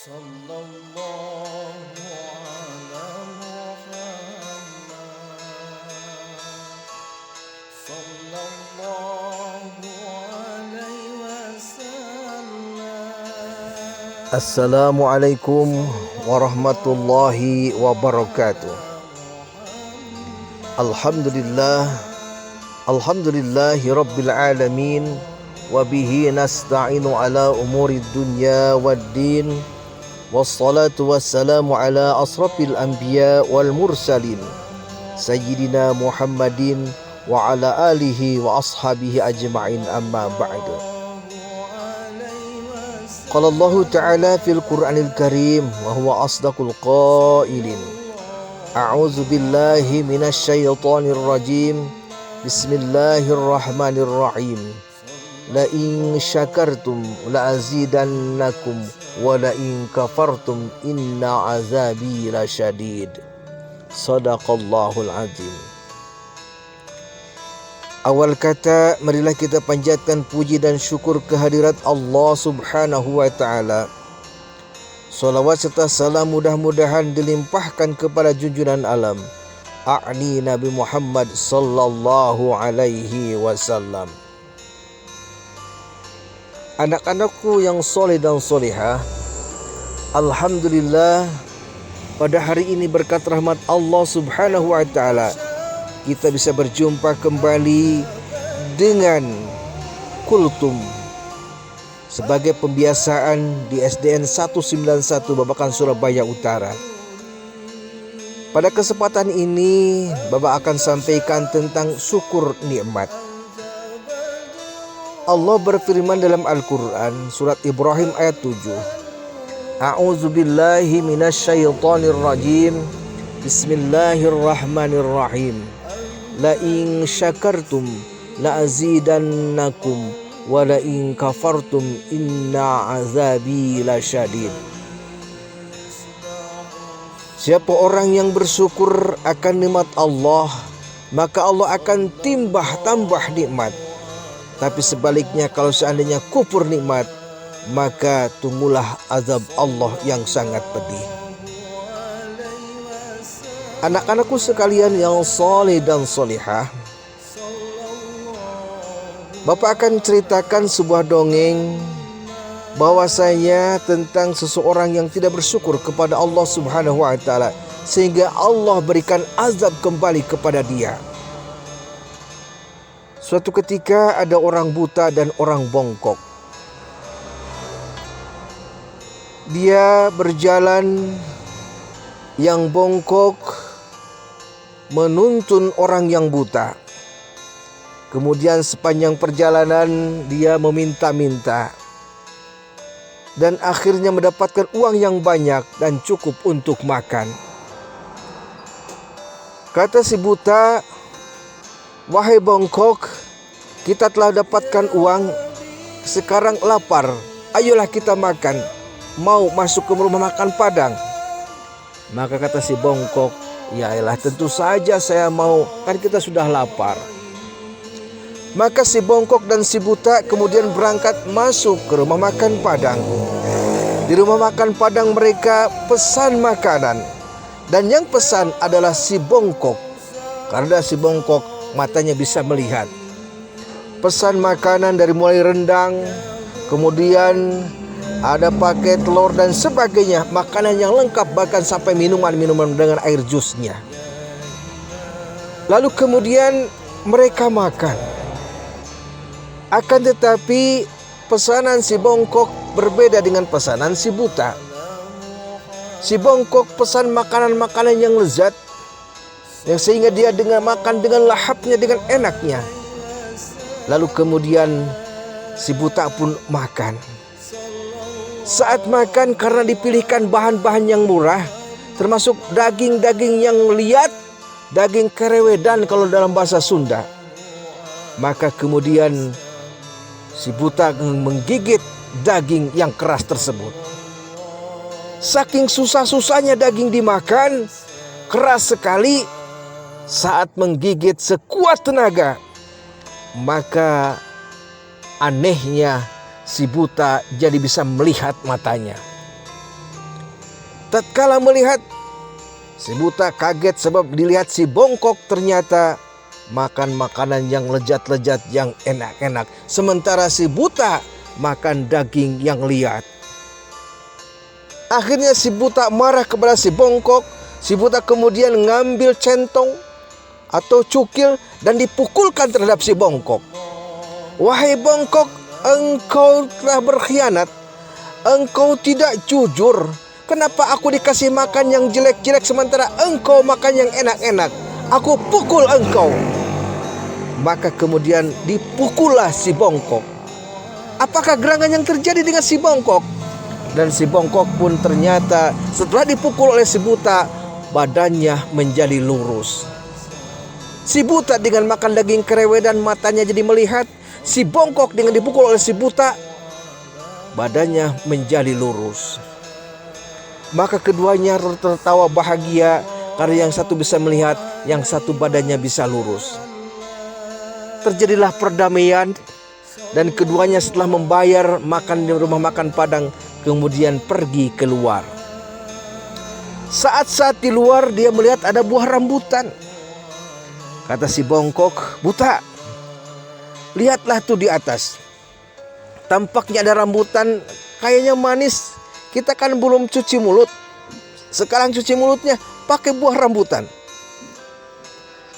Sallallahu ala Muhammad. Sallallahu alaihi wasallam. Assalamualaikum warahmatullahi wabarakatuh. Alhamdulillahi rabbil alamin. Wabihi nasta'inu ala umuri dunya waddin. Wassalatu wassalamu ala asrafil anbiya wal mursalin Sayyidina Muhammadin wa ala alihi wa ashabihi ajma'in, amma ba'du. Qala Allah Ta'ala fil Qur'anil Karim wa huwa asdaqul qailin. A'udzu billahi minasy syaithanir rajim. Bismillahirrahmanirrahim. La in syakartum la azidannakum wa la in kafartum inna azabi lasyadid. Sadaqallahul azim. Awal kata, marilah kita panjatkan puji dan syukur kehadirat Allah Subhanahu wa taala. Salawat serta salam mudah-mudahan dilimpahkan kepada junjungan alam, a'ni Nabi Muhammad sallallahu alaihi wasallam. Anak-anakku yang soleh dan solehah, alhamdulillah, pada hari ini berkat rahmat Allah Subhanahu wa taala kita bisa berjumpa kembali dengan kultum sebagai pembiasaan di SDN 191 Babakan Surabaya Utara. Pada kesempatan ini Bapak akan sampaikan tentang syukur nikmat. Allah berfirman dalam Al-Quran surat Ibrahim ayat 7. A'udzu billahi minasyaitonir rajim. Bismillahirrahmanirrahim. La in syakartum la azidannakum wa la in kafartum inna azabi lasyadid. Siapa orang yang bersyukur akan nikmat Allah, maka Allah akan tambah nikmat. Tapi sebaliknya, kalau seandainya kufur nikmat, maka tunggulah azab Allah yang sangat pedih. Anak-anakku sekalian yang soleh dan solehah, Bapak akan ceritakan sebuah dongeng bahwasanya tentang seseorang yang tidak bersyukur kepada Allah Subhanahu wa taala, sehingga Allah berikan azab kembali kepada dia. Suatu ketika ada orang buta dan orang bongkok. Dia berjalan, yang bongkok menuntun orang yang buta. Kemudian sepanjang perjalanan dia meminta-minta, dan akhirnya mendapatkan uang yang banyak dan cukup untuk makan. Kata si buta, "Wahai bongkok, kita telah dapatkan uang, sekarang lapar, ayolah kita makan. Mau masuk ke rumah makan Padang?" Maka kata si bongkok, "Yaelah, tentu saja saya mau, kan kita sudah lapar." Maka si bongkok dan si buta kemudian berangkat masuk ke rumah makan Padang. Di rumah makan Padang mereka pesan makanan, dan yang pesan adalah si bongkok, karena si bongkok matanya bisa melihat. Pesan makanan dari mulai rendang, kemudian ada pakai telur dan sebagainya, makanan yang lengkap, bahkan sampai minuman-minuman dengan air jusnya. Lalu kemudian mereka makan. Akan tetapi pesanan si bongkok berbeda dengan pesanan si buta. Si bongkok pesan makanan-makanan yang lezat, yang sehingga dia makan dengan lahapnya, dengan enaknya. Lalu kemudian si buta pun makan. Saat makan, karena dipilihkan bahan-bahan yang murah, termasuk daging-daging yang liat, daging kerewedan kalau dalam bahasa Sunda, maka kemudian si buta menggigit daging yang keras tersebut. Saking susah-susahnya daging dimakan, keras sekali. Saat menggigit sekuat tenaga, maka anehnya si buta jadi bisa melihat matanya. Tatkala melihat, si buta kaget sebab dilihat si bongkok ternyata makan makanan yang lezat-lezat, yang enak-enak. Sementara si buta makan daging yang liat. Akhirnya si buta marah kepada si bongkok. Si buta kemudian ngambil centong atau cukil dan dipukulkan terhadap si bongkok. Wahai bongkok, engkau telah berkhianat. Engkau tidak jujur. Kenapa aku dikasih makan yang jelek-jelek sementara engkau makan yang enak-enak? Aku pukul engkau. Maka kemudian dipukullah si bongkok. Apakah gerangan yang terjadi dengan si bongkok? Dan si bongkok pun ternyata setelah dipukul oleh si buta, badannya menjadi lurus. Si buta dengan makan daging kerewedan matanya jadi melihat. Si bongkok dengan dipukul oleh si buta, badannya menjadi lurus. Maka keduanya tertawa bahagia karena yang satu bisa melihat, yang satu badannya bisa lurus. Terjadilah perdamaian dan keduanya setelah membayar makan di rumah makan Padang kemudian pergi keluar. Saat-saat di luar dia melihat ada buah rambutan. Kata si bongkok, buta, lihatlah tuh di atas. Tampaknya ada rambutan, kayaknya manis. Kita kan belum cuci mulut. Sekarang cuci mulutnya pakai buah rambutan.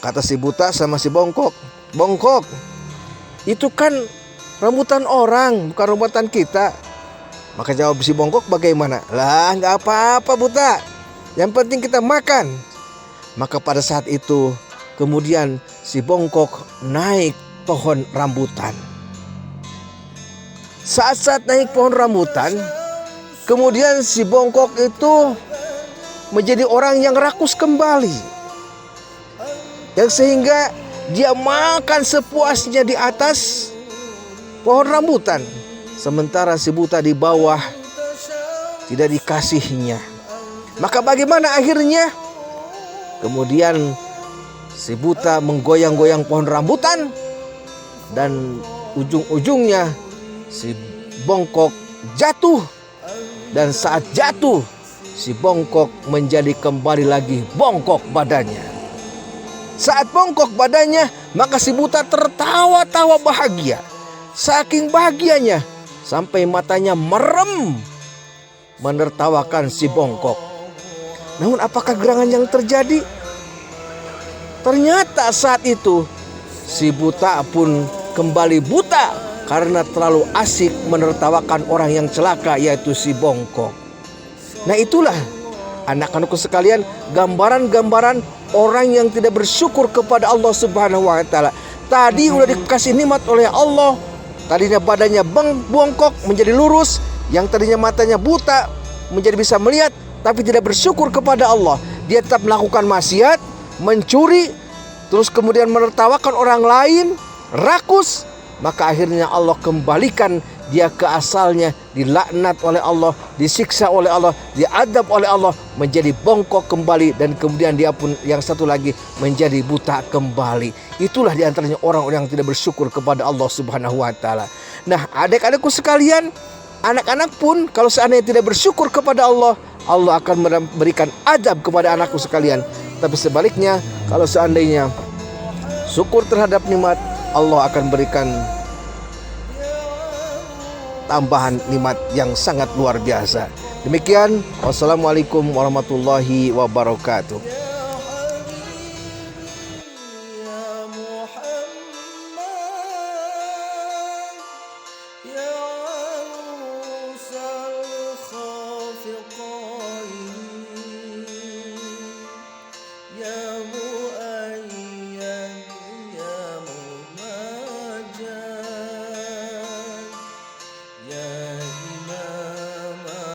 Kata si buta sama si bongkok, bongkok, itu kan rambutan orang, bukan rambutan kita. Maka jawab si bongkok, bagaimana? Lah, nggak apa-apa buta, yang penting kita makan. Maka pada saat itu kemudian si bongkok naik pohon rambutan. Saat-saat naik pohon rambutan, kemudian si bongkok itu menjadi orang yang rakus kembali. Yang sehingga dia makan sepuasnya di atas pohon rambutan. Sementara si buta di bawah tidak dikasihnya. Maka bagaimana akhirnya? Kemudian si buta menggoyang-goyang pohon rambutan. Dan ujung-ujungnya si bongkok jatuh. Dan saat jatuh, si bongkok menjadi kembali lagi bongkok badannya. Saat bongkok badannya, maka si buta tertawa-tawa bahagia. Saking bahagianya, sampai matanya merem menertawakan si bongkok. Namun apakah gerangan yang terjadi? Ternyata saat itu, si buta pun kembali buta. Karena terlalu asik menertawakan orang yang celaka, yaitu si bongkok. Nah itulah anak-anakku sekalian, gambaran-gambaran orang yang tidak bersyukur kepada Allah Subhanahu wa Ta'ala. Tadi udah dikasih nikmat oleh Allah. Tadinya badannya bongkok menjadi lurus. Yang tadinya matanya buta menjadi bisa melihat, tapi tidak bersyukur kepada Allah. Dia tetap melakukan maksiat, mencuri, terus kemudian menertawakan orang lain, rakus. Maka akhirnya Allah kembalikan dia ke asalnya, dilaknat oleh Allah, disiksa oleh Allah, diadab oleh Allah, menjadi bongkok kembali. Dan kemudian dia pun yang satu lagi menjadi buta kembali. Itulah diantaranya orang-orang yang tidak bersyukur kepada Allah Subhanahu wa Ta'ala. Nah adik-adikku sekalian, anak-anak pun kalau seandainya tidak bersyukur kepada Allah, Allah akan memberikan adab kepada anakku sekalian. Tapi sebaliknya, kalau seandainya syukur terhadap nikmat, Allah akan berikan tambahan nikmat yang sangat luar biasa. Demikian, wassalamualaikum warahmatullahi wabarakatuh.